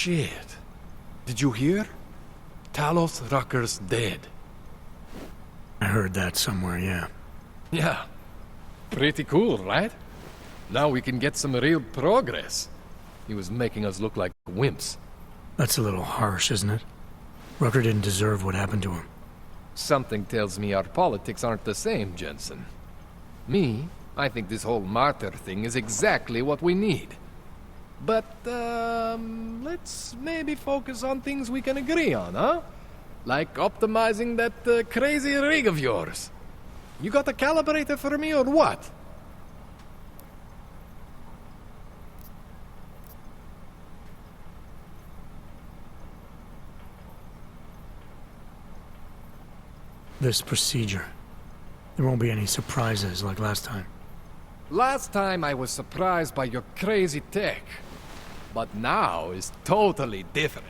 Shit. Did you hear? Talos Rucker's dead. I heard that somewhere, yeah. Yeah. Pretty cool, right? Now we can get some real progress. He was making us look like wimps. That's a little harsh, isn't it? Rucker didn't deserve what happened to him. Something tells me our politics aren't the same, Jensen. Me, I think this whole martyr thing is exactly what we need. But, let's maybe focus on things we can agree on, huh? Like optimizing that crazy rig of yours. You got a calibrator for me or what? This procedure. There won't be any surprises like last time. Last time I was surprised by your crazy tech. But now is totally different.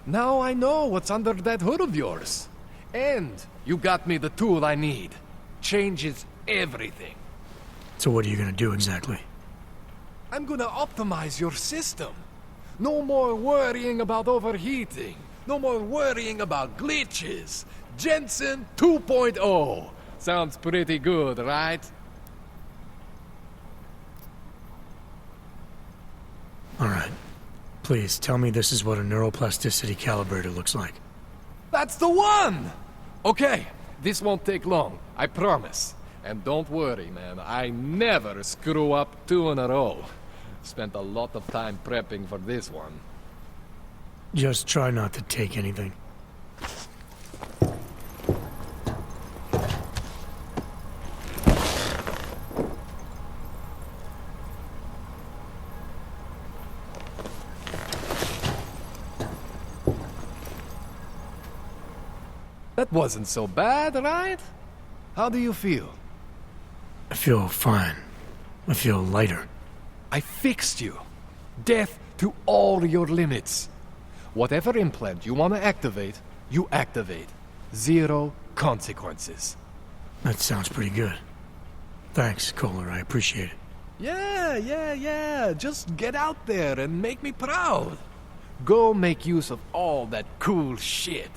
Now I know what's under that hood of yours. And you got me the tool I need. Changes everything. So what are you gonna do exactly? I'm gonna optimize your system. No more worrying about overheating. No more worrying about glitches. Jensen 2.0. Sounds pretty good, right? Alright. Please, tell me this is what a neuroplasticity calibrator looks like. That's the one! Okay, this won't take long, I promise. And don't worry, man, I never screw up 2 in a row. Spent a lot of time prepping for this one. Just try not to take anything. That wasn't so bad, right? How do you feel? I feel fine. I feel lighter. I fixed you. Death to all your limits. Whatever implant you want to activate, you activate. 0 consequences. That sounds pretty good. Thanks, Kohler. I appreciate it. Yeah. Just get out there and make me proud. Go make use of all that cool shit.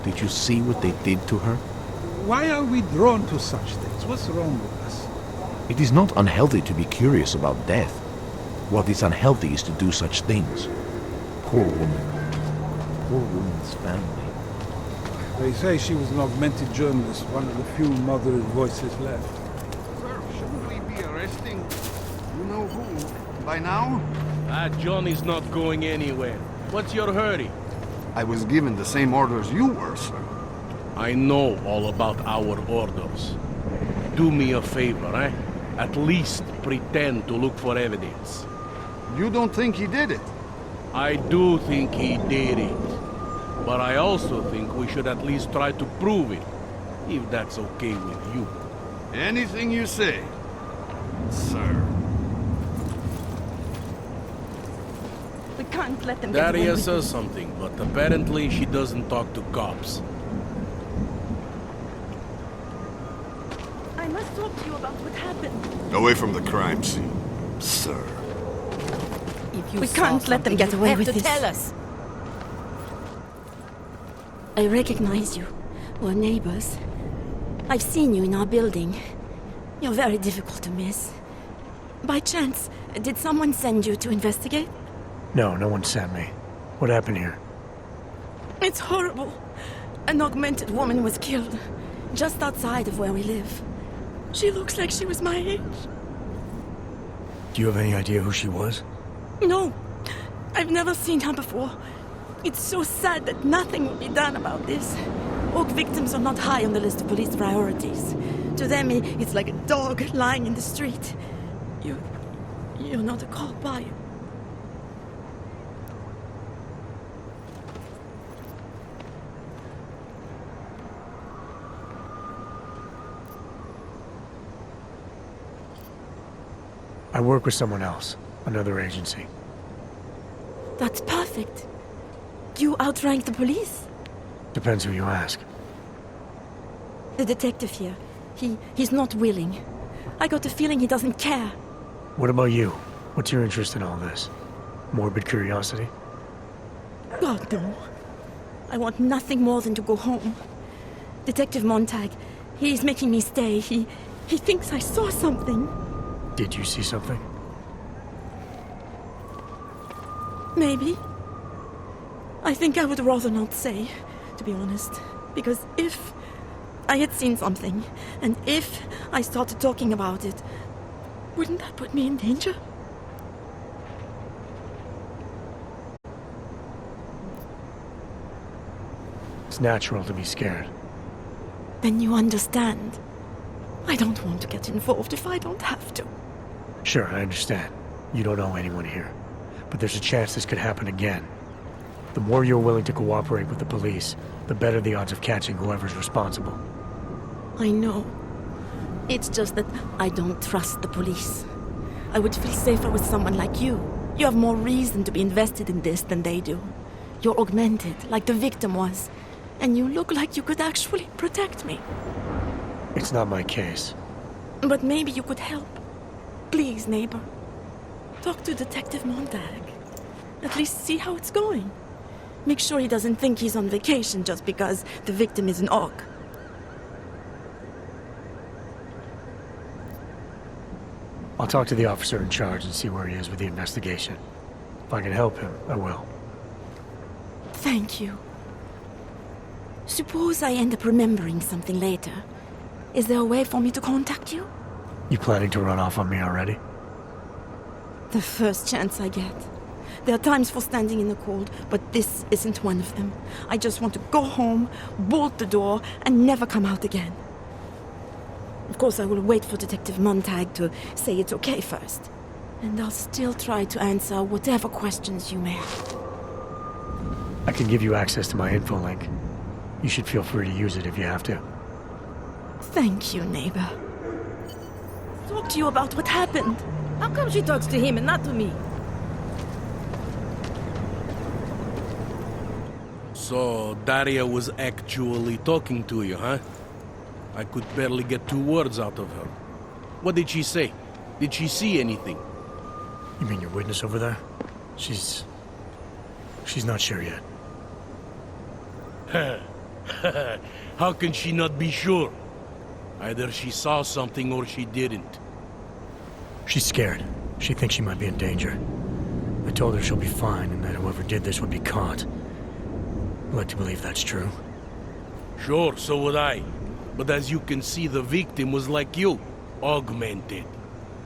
Did you see what they did to her? Why are we drawn to such things? What's wrong with us? It is not unhealthy to be curious about death. What is unhealthy is to do such things. Poor woman. Poor woman's family. They say she was an augmented journalist, one of the few mothered voices left. Sir, shouldn't we be arresting you know who by now? Johnny's not going anywhere. What's your hurry? I was given the same orders you were, sir. I know all about our orders. Do me a favor, eh? At least pretend to look for evidence. You don't think he did it? I do think he did it. But I also think we should at least try to prove it. If that's okay with you. Anything you say, sir. We can't let them get away Daria with says this. something, but apparently she doesn't talk to cops. I must talk to you about what happened. Away from the crime scene, sir. If you We saw can't let them something, get you away have with to this. tell us. I recognize you. We're neighbors. I've seen you in our building. You're very difficult to miss. By chance, did someone send you to investigate? No, no one sent me. What happened here? It's horrible. An augmented woman was killed, just outside of where we live. She looks like she was my age. Do you have any idea who she was? No, I've never seen her before. It's so sad that nothing will be done about this. Orc victims are not high on the list of police priorities. To them, it's like a dog lying in the street. You're not a cop, are you? I work with someone else, another agency. That's perfect. You outrank the police? Depends who you ask. The detective here, he's not willing. I got the feeling he doesn't care. What about you? What's your interest in all this? Morbid curiosity? God, no. I want nothing more than to go home. Detective Montag, he's making me stay. He thinks I saw something. Did you see something? Maybe. I think I would rather not say, to be honest. Because if I had seen something, and if I started talking about it, wouldn't that put me in danger? It's natural to be scared. Then you understand. I don't want to get involved if I don't have to. Sure, I understand. You don't know anyone here. But there's a chance this could happen again. The more you're willing to cooperate with the police, the better the odds of catching whoever's responsible. I know. It's just that I don't trust the police. I would feel safer with someone like you. You have more reason to be invested in this than they do. You're augmented, like the victim was. And you look like you could actually protect me. It's not my case. But maybe you could help. Please, neighbor. Talk to Detective Montag. At least see how it's going. Make sure he doesn't think he's on vacation just because the victim is an orc. I'll talk to the officer in charge and see where he is with the investigation. If I can help him, I will. Thank you. Suppose I end up remembering something later. Is there a way for me to contact you? You planning to run off on me already? The first chance I get. There are times for standing in the cold, but this isn't one of them. I just want to go home, bolt the door, and never come out again. Of course, I will wait for Detective Montag to say it's okay first. And I'll still try to answer whatever questions you may have. I can give you access to my info link. You should feel free to use it if you have to. Thank you, neighbor. Talk to you about what happened. How come she talks to him and not to me? So, Daria was actually talking to you, huh? I could barely get 2 words out of her. What did she say? Did she see anything? You mean your witness over there? She's not sure yet. How can she not be sure? Either she saw something or she didn't. She's scared. She thinks she might be in danger. I told her she'll be fine and that whoever did this would be caught. I'd like to believe that's true. Sure, so would I. But as you can see, the victim was like you, augmented.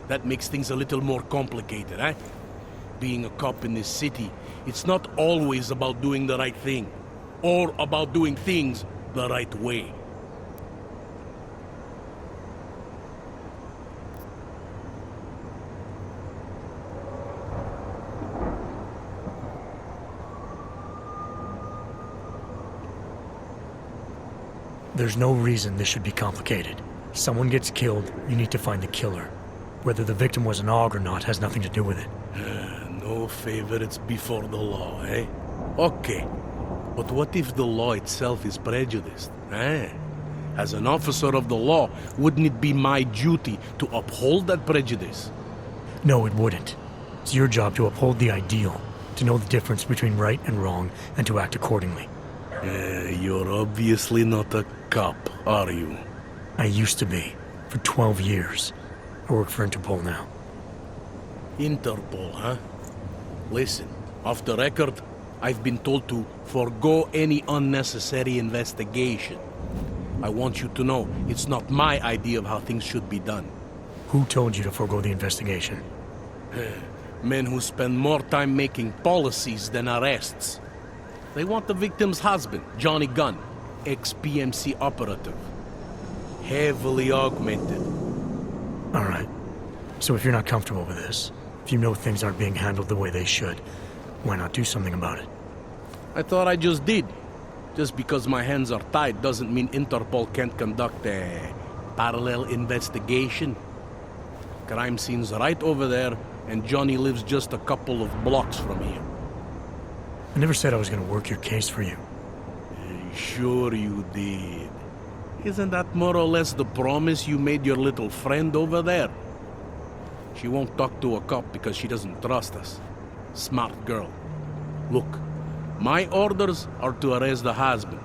That makes things a little more complicated, eh? Being a cop in this city, it's not always about doing the right thing, or about doing things the right way. There's no reason this should be complicated. Someone gets killed, you need to find the killer. Whether the victim was an AUG or not has nothing to do with it. No favorites before the law, eh? Okay. But what if the law itself is prejudiced, eh? As an officer of the law, wouldn't it be my duty to uphold that prejudice? No, it wouldn't. It's your job to uphold the ideal, to know the difference between right and wrong, and to act accordingly. You're obviously not a cop, are you? I used to be, for 12 years. I work for Interpol now. Interpol, huh? Listen, off the record, I've been told to forego any unnecessary investigation. I want you to know, it's not my idea of how things should be done. Who told you to forego the investigation? Men who spend more time making policies than arrests. They want the victim's husband, Johnny Gunn, ex-PMC operative. Heavily augmented. All right. So if you're not comfortable with this, if you know things aren't being handled the way they should, why not do something about it? I thought I just did. Just because my hands are tied doesn't mean Interpol can't conduct a parallel investigation. Crime scene's right over there, and Johnny lives just a couple of blocks from here. I never said I was going to work your case for you. Sure you did. Isn't that more or less the promise you made your little friend over there? She won't talk to a cop because she doesn't trust us. Smart girl. Look, my orders are to arrest the husband.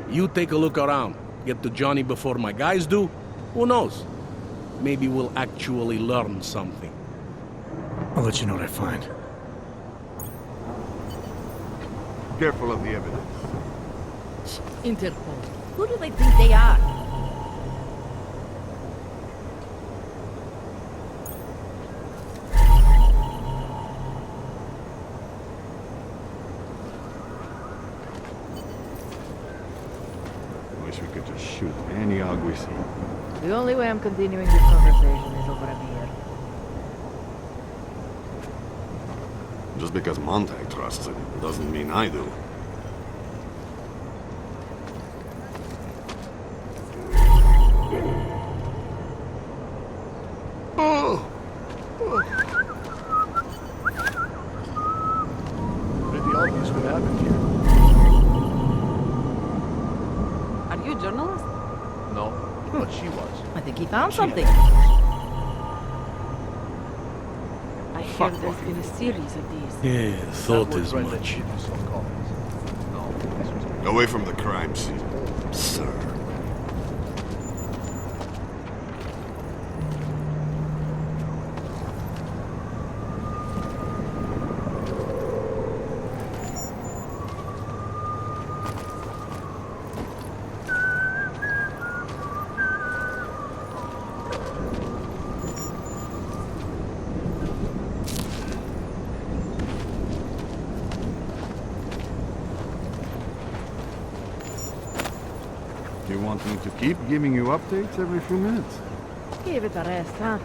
You take a look around. Get to Johnny before my guys do. Who knows? Maybe we'll actually learn something. I'll let you know what I find. Careful of the evidence. Interpol. Who do they think they are? Wish we could just shoot any AUG we see. The only way I'm continuing this conversation is over a beer. Just because Montag trusts him doesn't mean I do. Pretty obvious what happened here. Are you a journalist? No, but she was. I think he found something. I hear there's been a series of these. Yeah, thought as much. Away from the crime scene, sir. You want me to keep giving you updates every few minutes? Give it a rest, huh?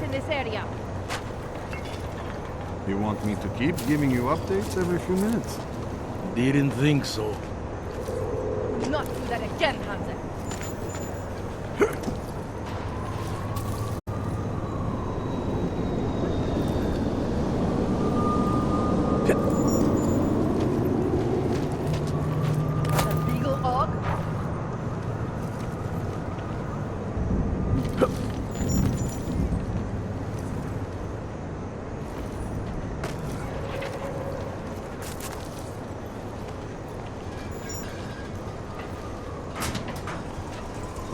In this area. You want me to keep giving you updates every few minutes? Didn't think so. not do that again, Hansen. The Beagle Og?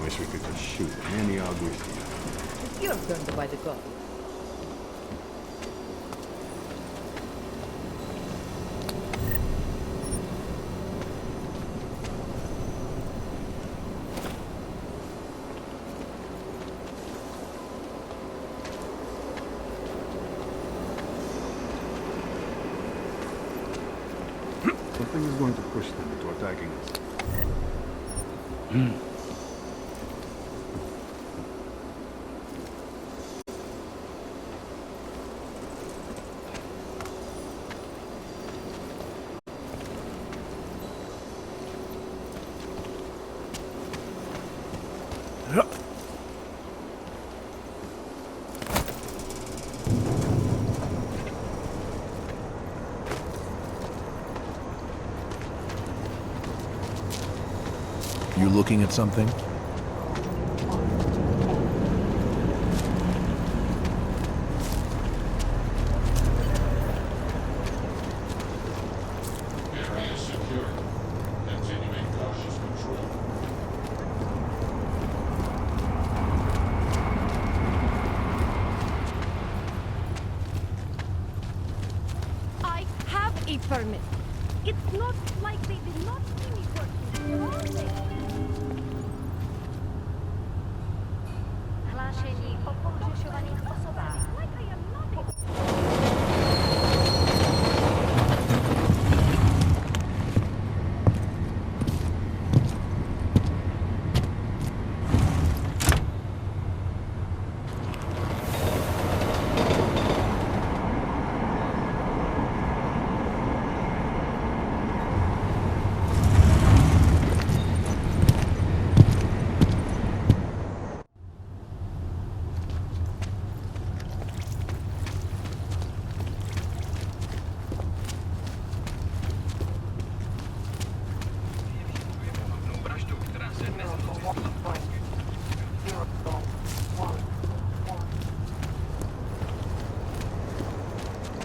Wish we could just shoot any Og with you. It's your turn to buy the gun. Something is going to push them into attacking us. You looking at something? I have a permit. It's not like they did not see me working, are they? Like I am not a...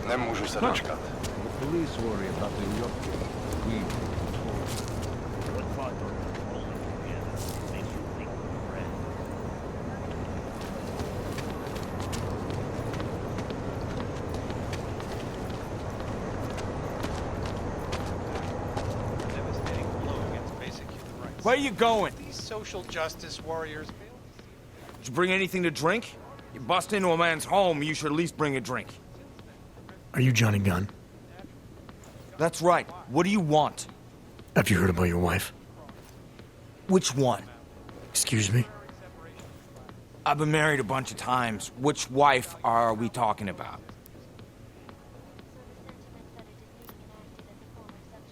Nemůžu se dočkat. The police worry about the Yorkie. We Where are you going? These social justice warriors. Did you bring anything to drink? You bust into a man's home, you should at least bring a drink. Are you Johnny Gunn? That's right. What do you want? Have you heard about your wife? Which one? Excuse me? I've been married a bunch of times. Which wife are we talking about?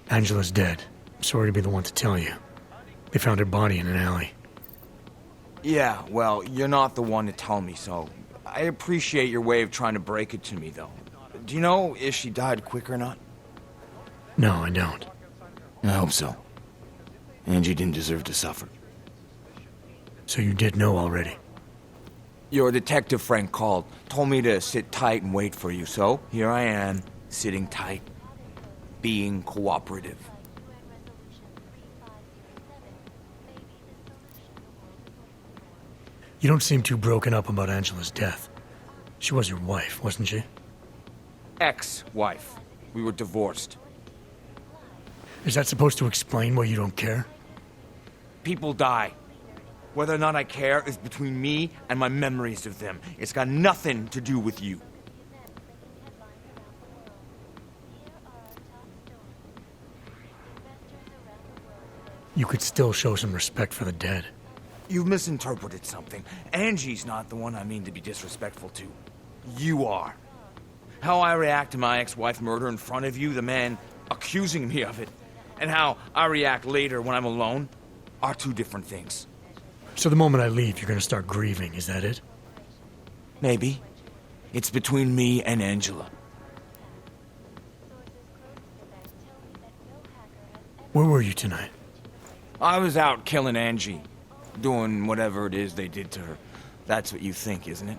Angela's dead. I'm sorry to be the one to tell you. They found her body in an alley. Yeah, well, you're not the one to tell me, so I appreciate your way of trying to break it to me, though. Do you know if she died quick or not? No, I don't. I hope so. Angie didn't deserve to suffer. So you did know already? Your detective friend called, told me to sit tight and wait for you, so here I am, sitting tight, being cooperative. You don't seem too broken up about Angela's death. She was your wife, wasn't she? Ex-wife. We were divorced. Is that supposed to explain why you don't care? People die. Whether or not I care is between me and my memories of them. It's got nothing to do with you. You could still show some respect for the dead. You've misinterpreted something. Angie's not the one I mean to be disrespectful to. You are. How I react to my ex-wife murder in front of you, the man accusing me of it, and how I react later when I'm alone, are two different things. So the moment I leave, you're gonna start grieving, is that it? Maybe. It's between me and Angela. Where were you tonight? I was out killing Angie. Doing whatever it is they did to her. That's what you think, isn't it?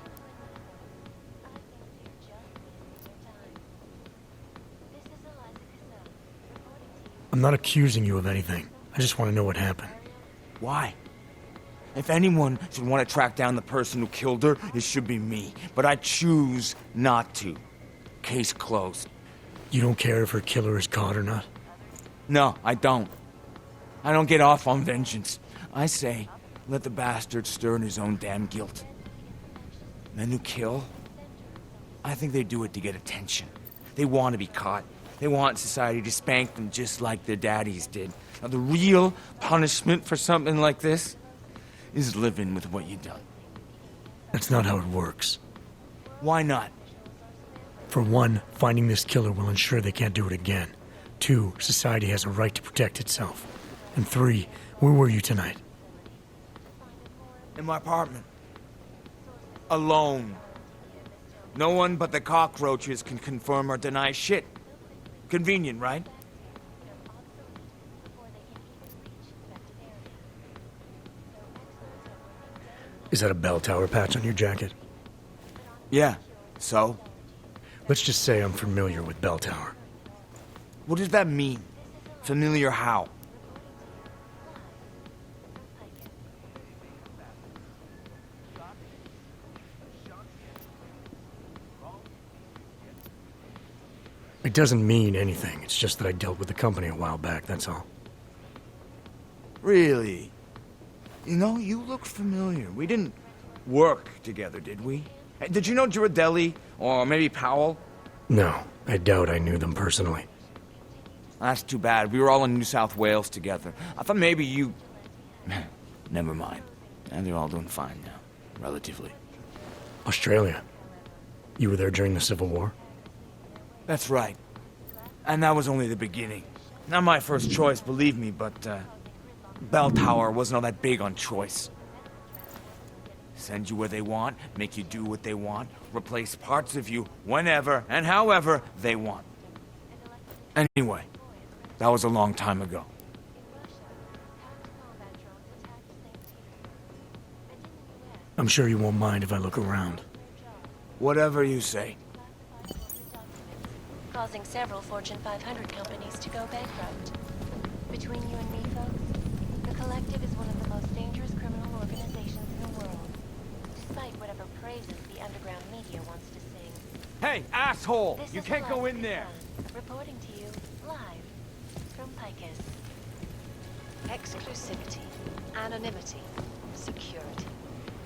I'm not accusing you of anything. I just want to know what happened. Why? If anyone should want to track down the person who killed her, it should be me. But I choose not to. Case closed. You don't care if her killer is caught or not? No, I don't. I don't get off on vengeance. I say, let the bastard stir in his own damn guilt. Men who kill, I think they do it to get attention. They want to be caught. They want society to spank them just like their daddies did. Now, the real punishment for something like this is living with what you done. That's not how it works. Why not? For one, finding this killer will ensure they can't do it again. 2, society has a right to protect itself. And 3, where were you tonight? In my apartment. Alone. No one but the cockroaches can confirm or deny shit. Convenient, right? Is that a bell tower patch on your jacket? Yeah. So? Let's just say I'm familiar with bell tower. What does that mean? Familiar how? It doesn't mean anything. It's just that I dealt with the company a while back, that's all. Really? You know, you look familiar. We didn't work together, did we? Hey, did you know Girardelli? Or maybe Powell? No, I doubt I knew them personally. That's too bad. We were all in New South Wales together. I thought maybe you... Never mind. And they're all doing fine now. Relatively. Australia. You were there during the Civil War? That's right. And that was only the beginning. Not my first choice, believe me, but, Bell Tower wasn't all that big on choice. Send you where they want, make you do what they want, replace parts of you whenever and however they want. Anyway, that was a long time ago. I'm sure you won't mind if I look around. Whatever you say. Causing several Fortune 500 companies to go bankrupt. Between you and me, folks, the Collective is one of the most dangerous criminal organizations in the world. Despite whatever praises the underground media wants to sing. Hey, asshole! This You is can't go in Alaska there! Sun, reporting to you live from Picus. Exclusivity, anonymity, security.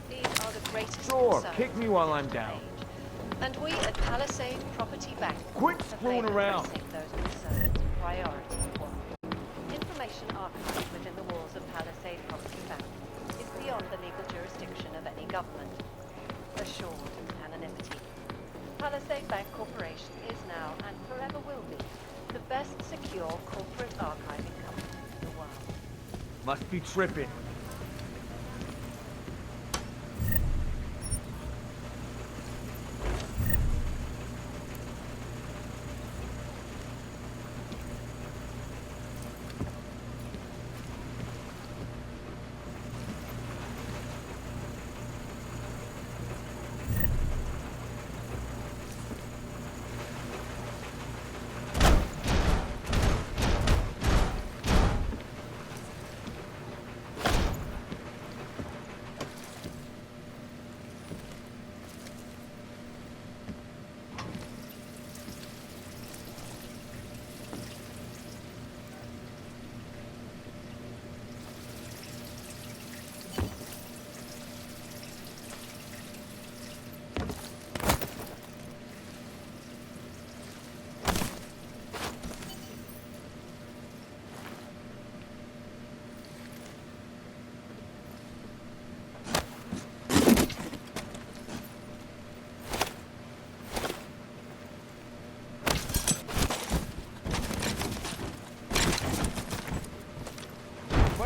These are the greatest Sure, concerns kick me while I'm down. and we at Palisade Property Bank Quit have screwing made around. addressing those concerns priority one. Information archived within the walls of Palisade Property Bank is beyond the legal jurisdiction of any government. Assured anonymity. Palisade Bank Corporation is now and forever will be the best secure corporate archiving company in the world. Must be tripping.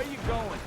Where you going?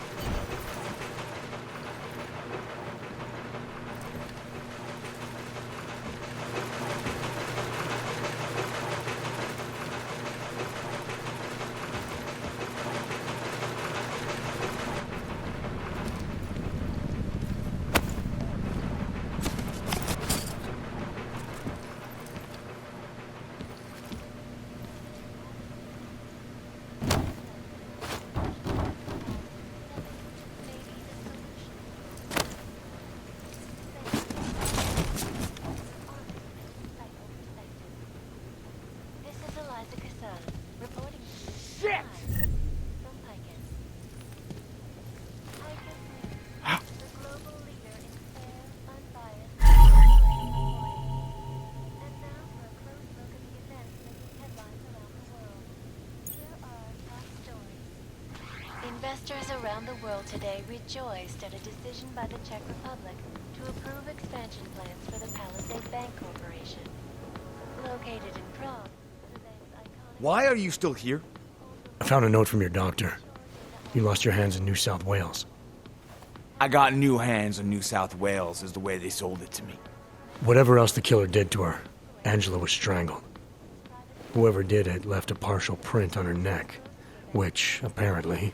Investors around the world today rejoiced at a decision by the Czech Republic to approve expansion plans for the Palisade Bank Corporation. Located in Prague, Why are you still here? I found a note from your doctor. You lost your hands in New South Wales. I got new hands in New South Wales, is the way they sold it to me. Whatever else the killer did to her, Angela was strangled. Whoever did it left a partial print on her neck, which, apparently,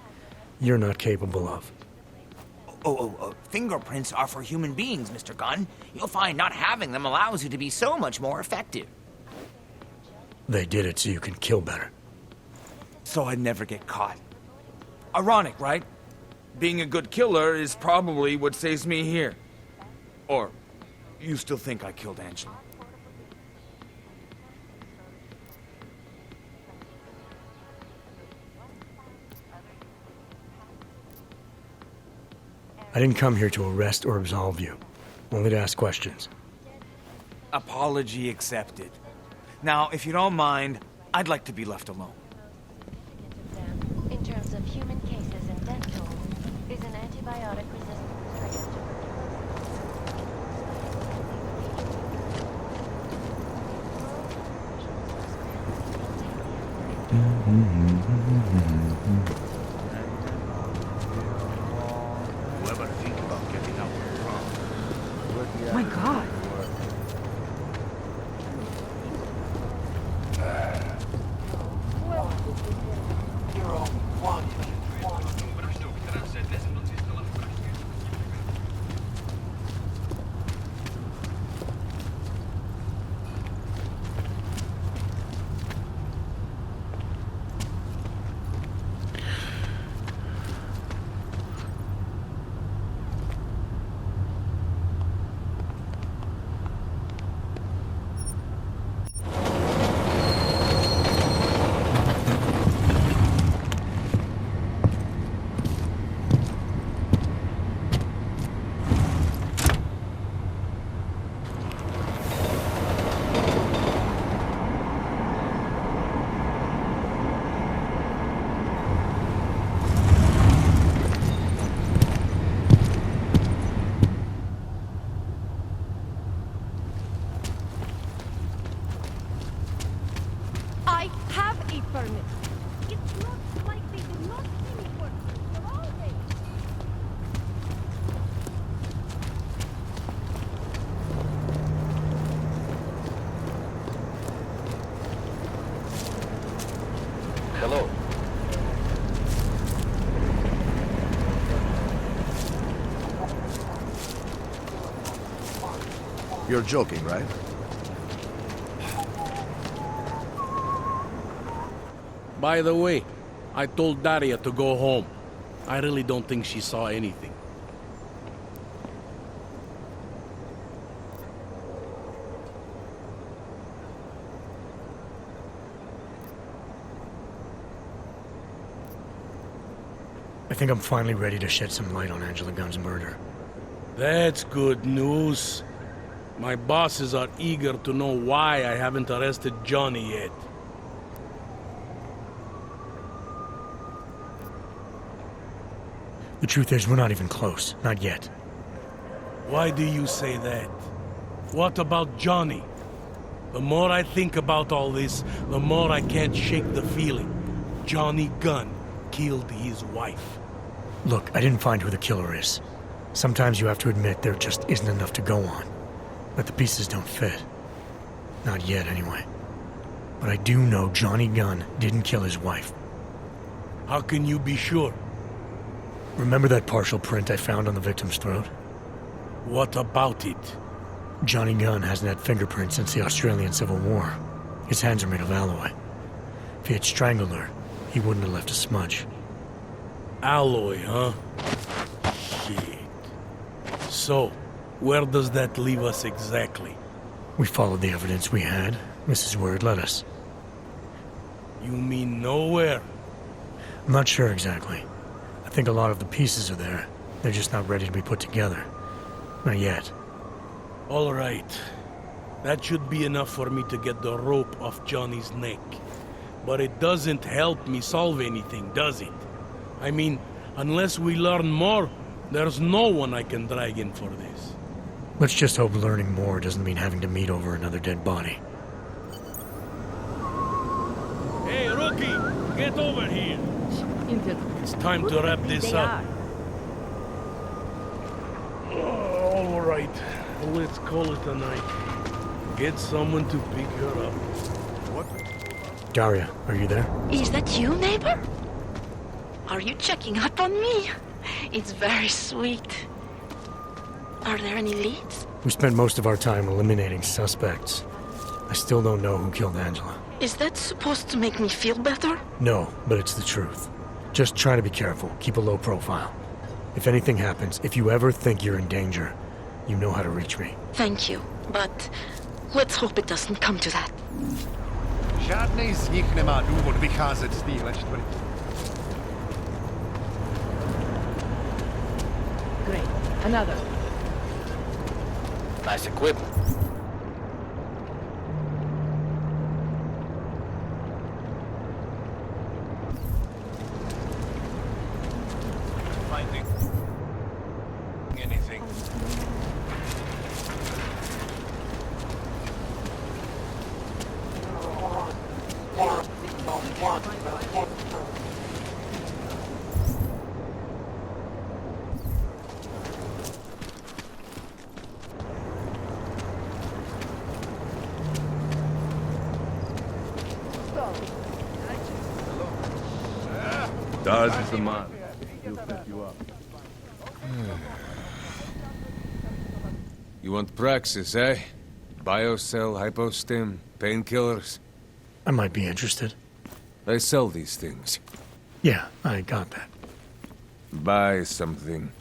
you're not capable of. Fingerprints are for human beings, Mr. Gunn. You'll find not having them allows you to be so much more effective. They did it so you can kill better. So I'd never get caught. Ironic, right? Being a good killer is probably what saves me here. Or, you still think I killed Angela? I didn't come here to arrest or absolve you, only to ask questions. Apology accepted. Now, if you don't mind, I'd like to be left alone. in terms of human cases in dental, is an antibiotic-resistant strain of Whoever think about getting out of wrong. My God. I have a permit. It's not like they did not see me working for all day. Hello. You're joking, right? By the way, I told Daria to go home. I really don't think she saw anything. I think I'm finally ready to shed some light on Angela Gunn's murder. That's good news. My bosses are eager to know why I haven't arrested Johnny yet. The truth is, we're not even close. Not yet. Why do you say that? What about Johnny? The more I think about all this, the more I can't shake the feeling. Johnny Gunn killed his wife. Look, I didn't find who the killer is. Sometimes you have to admit there just isn't enough to go on. That the pieces don't fit. Not yet, anyway. But I do know Johnny Gunn didn't kill his wife. How can you be sure? Remember that partial print I found on the victim's throat? What about it? Johnny Gunn hasn't had fingerprints since the Australian Civil War. His hands are made of alloy. If he had strangled her, he wouldn't have left a smudge. Alloy, huh? Shit. So, where does that leave us exactly? We followed the evidence we had. This is where it led us. You mean nowhere? I'm not sure exactly. I think a lot of the pieces are there. They're just not ready to be put together. Not yet. All right. That should be enough for me to get the rope off Johnny's neck. But it doesn't help me solve anything, does it? I mean, unless we learn more, there's no one I can drag in for this. Let's just hope learning more doesn't mean having to meet over another dead body. Hey, rookie! Get over here! It's time to wrap this up. All right. Let's call it a night. Get someone to pick her up. What? Daria, are you there? Is that you, neighbor? Are you checking up on me? It's very sweet. Are there any leads? We spent most of our time eliminating suspects. I still don't know who killed Angela. Is that supposed to make me feel better? No, but it's the truth. Just try to be careful. Keep a low profile. If anything happens, if you ever think you're in danger, you know how to reach me. Thank you, but let's hope it doesn't come to that. Žádnej z nich nemá důvod vycházet z téhle čtvrti. Great. Another. Nice equipment. Finding anything. DEUS is the man. He'll pick you up. You want praxis, eh? Biocell, hypostim, painkillers? I might be interested. I sell these things. Yeah, I got that. Buy something.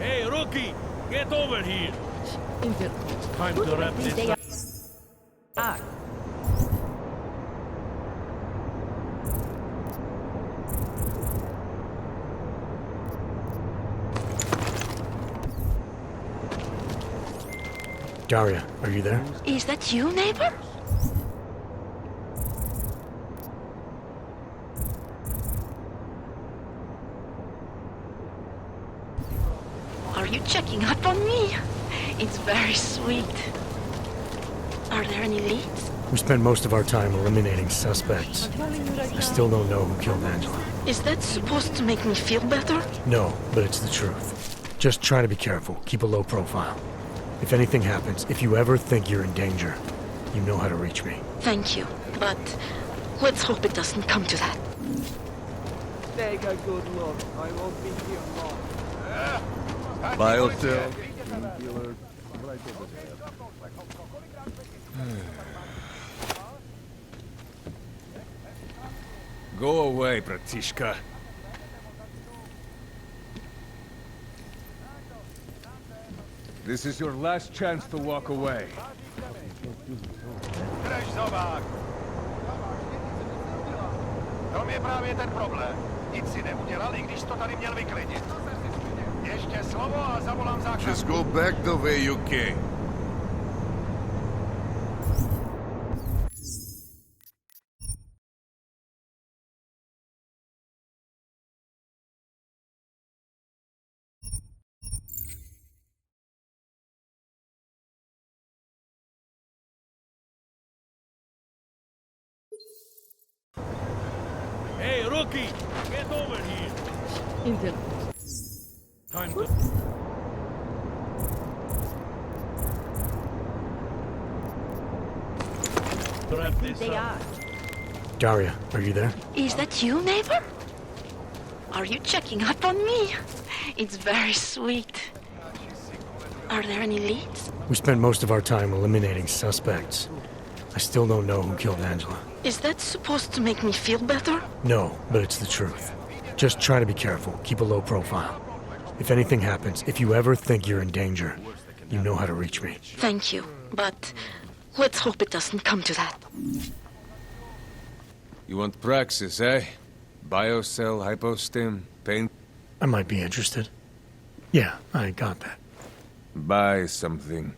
Hey, rookie! Get over here! It's time to wrap this up. Daria, are you there? Is that you, neighbor? Are you checking up on me? It's very sweet. Are there any leads? We spent most of our time eliminating suspects. I still don't know who killed Angela. Is that supposed to make me feel better? No, but it's the truth. Just try to be careful. Keep a low profile. If anything happens, if you ever think you're in danger, you know how to reach me. Thank you, but let's hope it doesn't come to that. Take a good look. I won't be here long. Biocell, Painkillers, right over there. Go away, bratishka. This is your last chance to walk away. Drž zobák! To je právě ten problém. Nic si neudělal, i když to tady měl vyklidit. Ještě slovo a zavolám záchranku. Just go back the way you came. Hey, rookie! Get over here! Intel. Time to... Grab this up. Daria, are you there? Is that you, neighbor? Are you checking up on me? It's very sweet. Are there any leads? We spent most of our time eliminating suspects. I still don't know who killed Angela. Is that supposed to make me feel better? No, but it's the truth. Just try to be careful. Keep a low profile. If anything happens, if you ever think you're in danger, you know how to reach me. Thank you, but let's hope it doesn't come to that. You want praxis, eh? Biocell, hypostim, pain... I might be interested. Yeah, I got that. Buy something.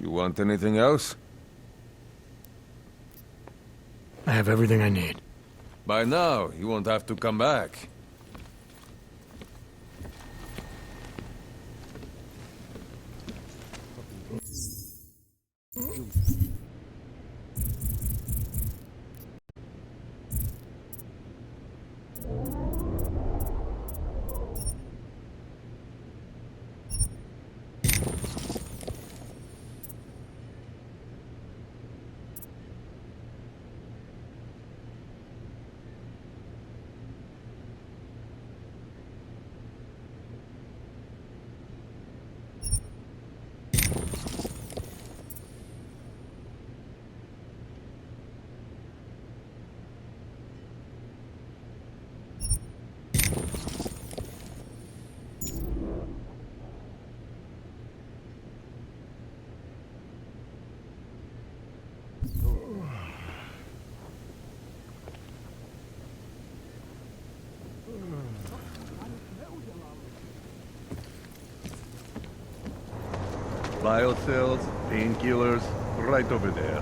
You want anything else? I have everything I need. By now, you won't have to come back. Biocells, painkillers, right over there.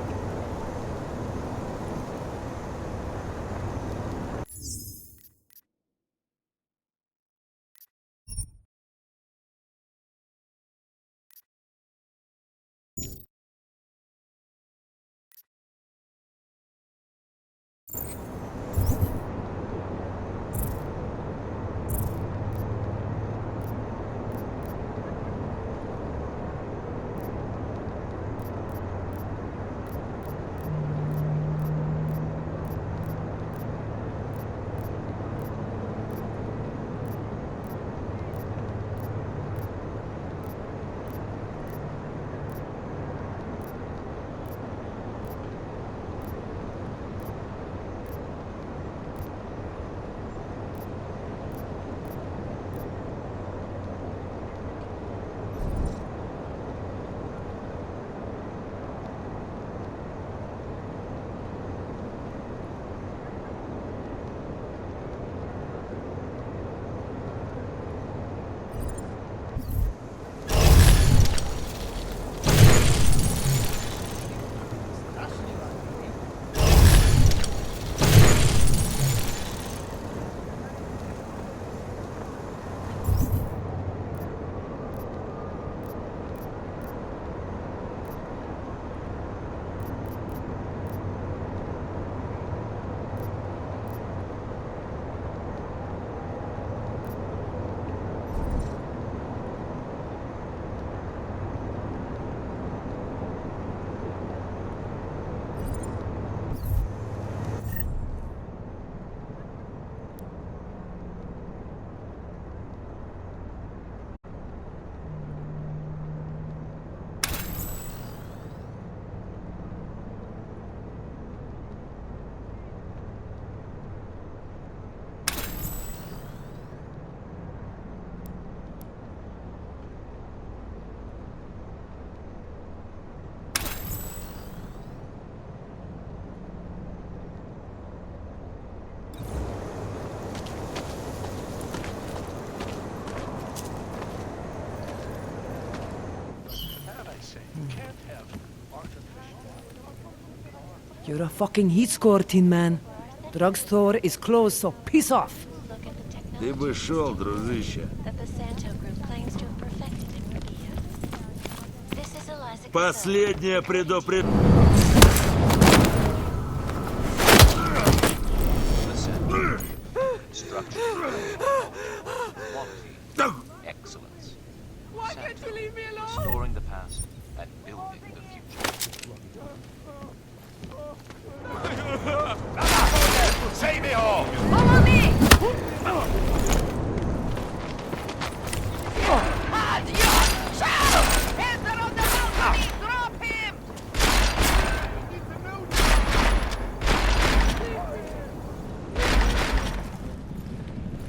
You're a fucking heat score, Tin Man. Drugstore is closed, so piss off. Ты бы шел, дружище. That the Santo group claims to have perfected in Rubia. This is Eliza. Последнее предупреждение. Excellence. Why can't you leave me alone? Restoring the past and building the future. Save me all! Follow me!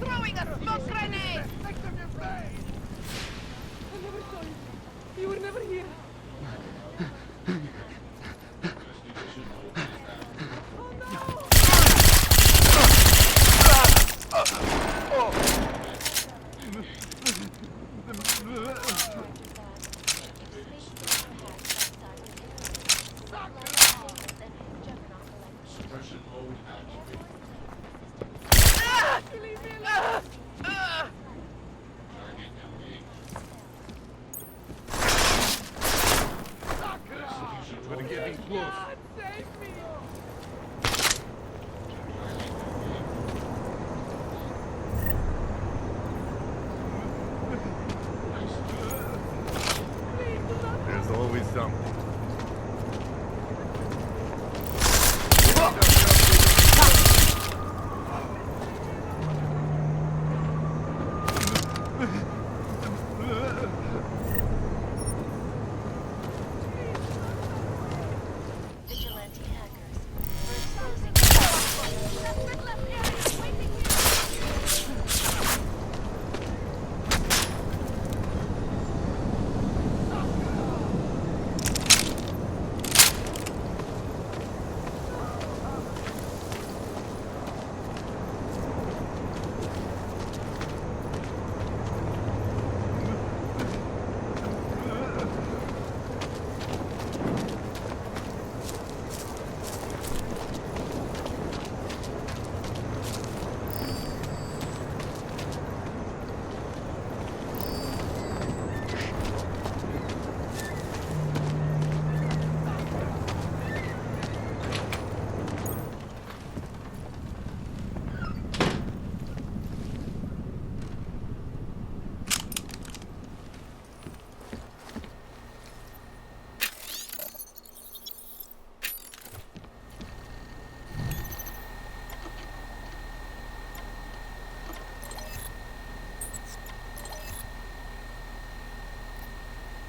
Throwing a smoke grenade! I never saw you. You were never here. We're getting close. Save me! There's always something. Vigilante hackers. We're exposing.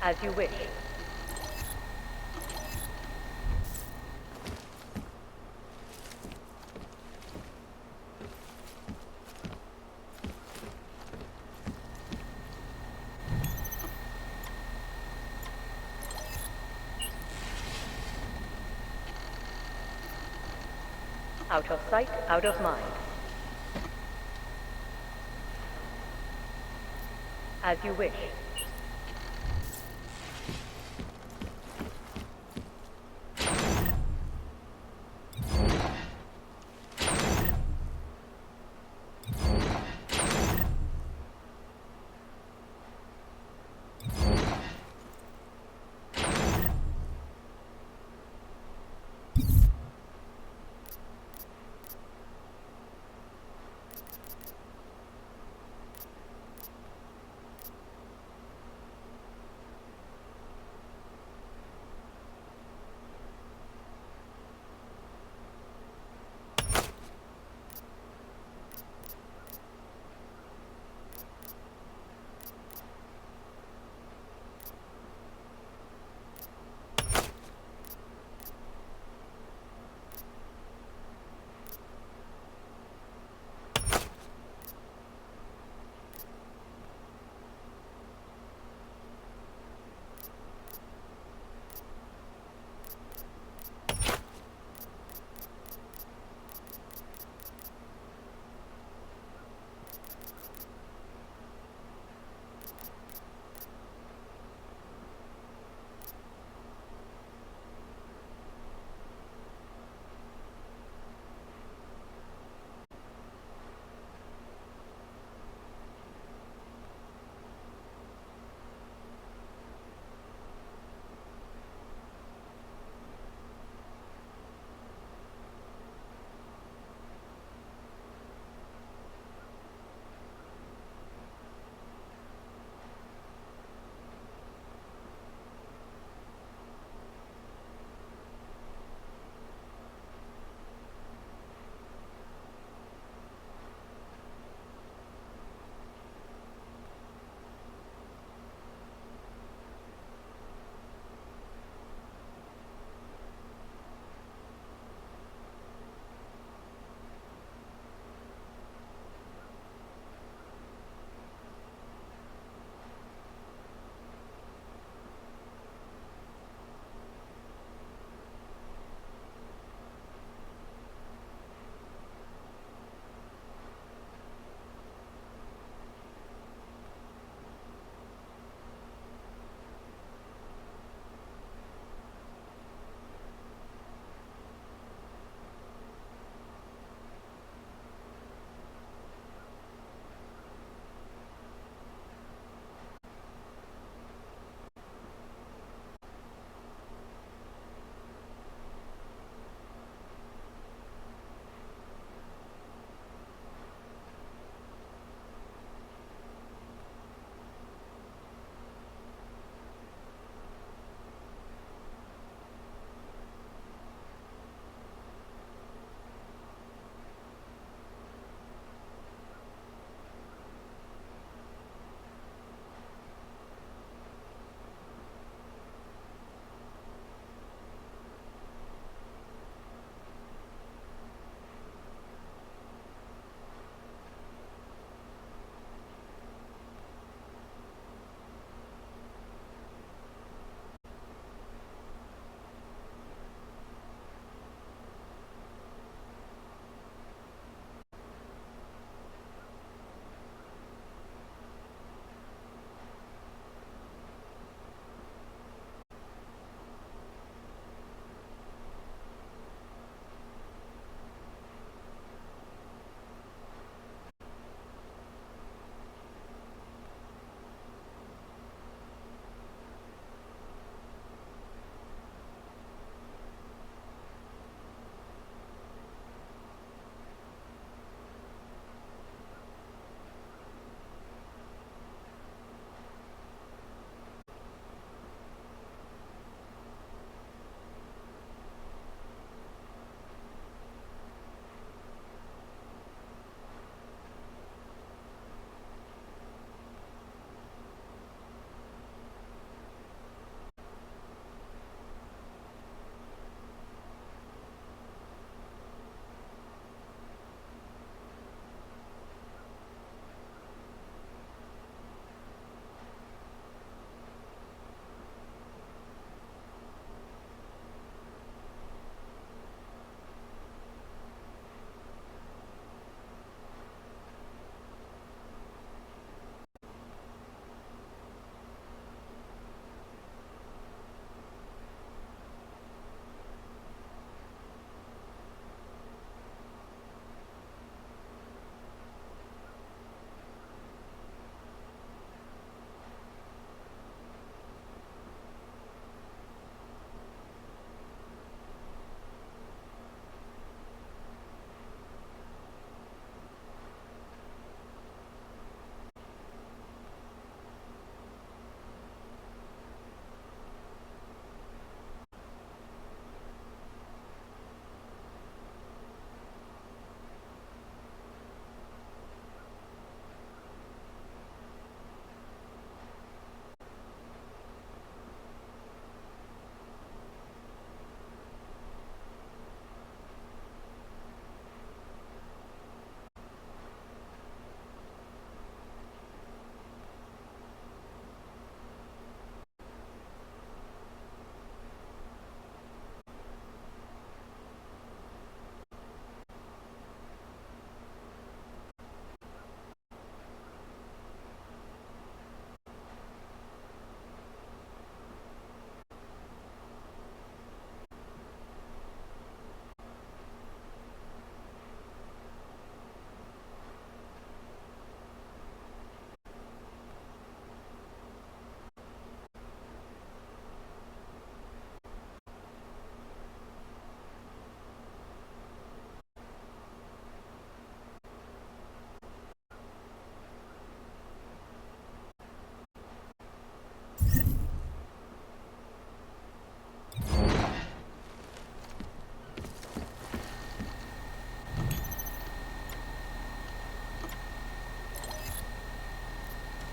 As you wish. Out of sight, out of mind. As you wish.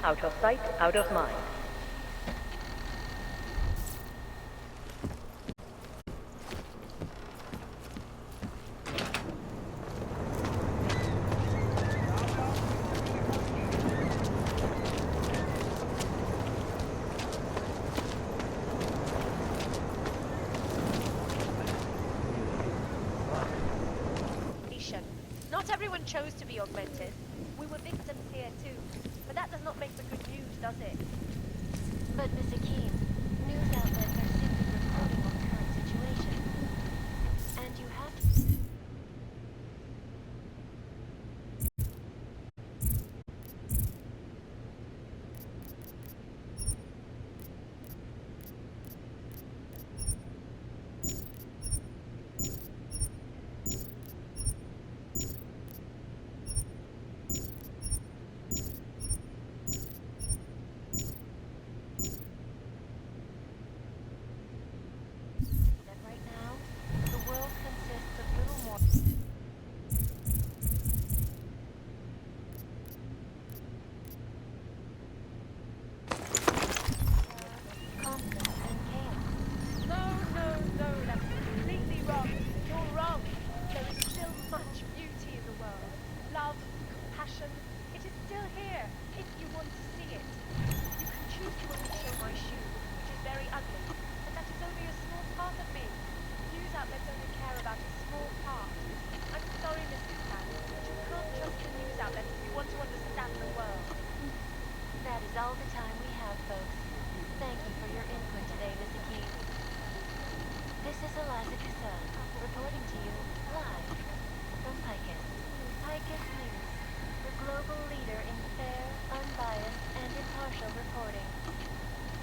Out of sight, out of mind. Not everyone chose to be augmented. We were victims here too. But that does not make for good news, does it? But, Miss Akeem, news outlets are simply reporting on the current situation. And you have to... all the time we have, folks. Thank you for your input today, Miss Akeem. This is Eliza Kassan, reporting to you live from Picus. Picus News, the global leader in fair, unbiased, and impartial reporting.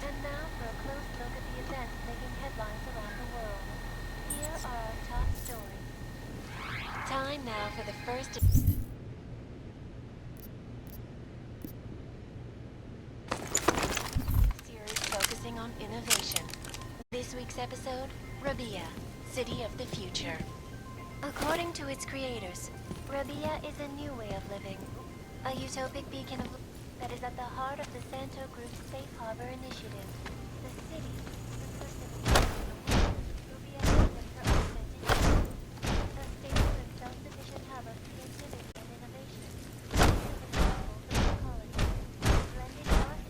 And now for a close look at the events making headlines around the world. Here are our top stories. Time now for the first... on innovation. This week's episode, Rabia, City of the Future. According to its creators, Rabia is a new way of living, a utopic beacon of that is at the heart of the Santo Group's Safe Harbor Initiative. The city,